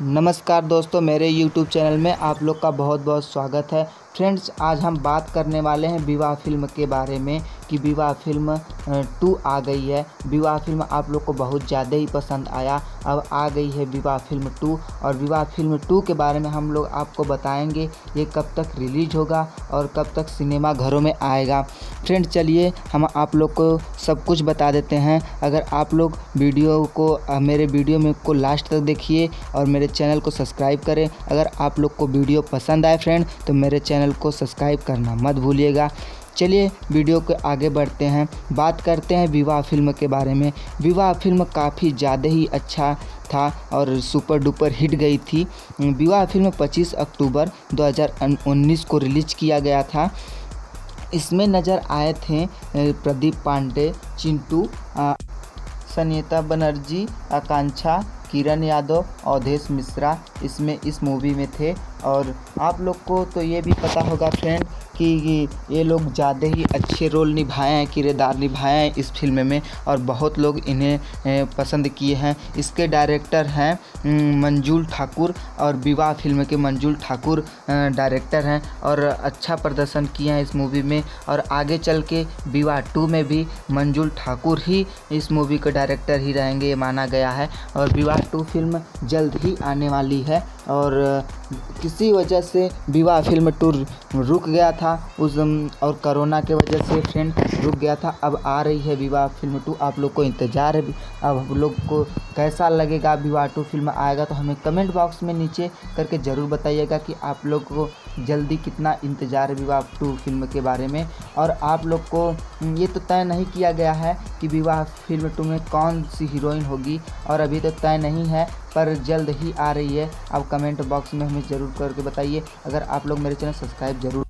नमस्कार दोस्तों, मेरे YouTube चैनल में आप लोग का बहुत बहुत स्वागत है। फ्रेंड्स, आज हम बात करने वाले हैं विवाह फिल्म के बारे में कि विवाह फिल्म 2 आ गई है। विवाह फिल्म आप लोग को बहुत ज़्यादा ही पसंद आया, अब आ गई है विवाह फिल्म 2। और विवाह फिल्म 2 के बारे में हम लोग आपको बताएंगे ये कब तक रिलीज होगा और कब तक सिनेमा घरों में आएगा। फ्रेंड्स, चलिए हम आप लोग को सब कुछ बता देते हैं। अगर आप लोग वीडियो को मेरे वीडियो में को लास्ट तक देखिए और मेरे चैनल को सब्सक्राइब करें। अगर आप लोग को वीडियो पसंद आए फ्रेंड तो मेरे चैनल को सब्सक्राइब करना मत भूलिएगा। चलिए वीडियो के आगे बढ़ते हैं, बात करते हैं विवाह फिल्म के बारे में। विवाह फिल्म काफ़ी ज़्यादा ही अच्छा था और सुपर डुपर हिट गई थी। विवाह फिल्म 25 अक्टूबर 2019 को रिलीज किया गया था। इसमें नज़र आए थे प्रदीप पांडे, चिंटू, सनिता बनर्जी, आकांक्षा, किरण यादव, अवधेश मिश्रा इसमें इस मूवी में थे। और आप लोग को तो ये भी पता होगा फ्रेंड कि ये लोग ज़्यादा ही अच्छे रोल निभाए हैं, किरदार निभाए हैं इस फिल्म में और बहुत लोग इन्हें पसंद किए हैं। इसके डायरेक्टर हैं मंजुल ठाकुर और विवाह फिल्म के मंजुल ठाकुर डायरेक्टर हैं और अच्छा प्रदर्शन किए हैं इस मूवी में। और आगे चल के विवाह 2 में भी मंजुल ठाकुर ही इस मूवी के डायरेक्टर ही रहेंगे, ये माना गया है। और विवाह 2 फिल्म जल्द ही आने वाली है और किसी वजह से विवाह फिल्म 2 रुक गया था और कोरोना के वजह से फ्रेंड रुक गया था। अब आ रही है विवाह फिल्म 2, आप लोग को इंतज़ार है। अब हम लोग को कैसा लगेगा विवाह 2 फिल्म आएगा तो हमें कमेंट बॉक्स में नीचे करके ज़रूर बताइएगा कि आप लोग को जल्दी कितना इंतज़ार है विवाह 2 फिल्म के बारे में। और आप लोग को ये तो तय नहीं किया गया है कि विवाह फिल्म 2 में कौन सी हीरोइन होगी और अभी तो तय नहीं है, पर जल्द ही आ रही है। आप कमेंट बॉक्स में हमें ज़रूर करके बताइए। अगर आप लोग मेरे चैनल सब्सक्राइब ज़रूर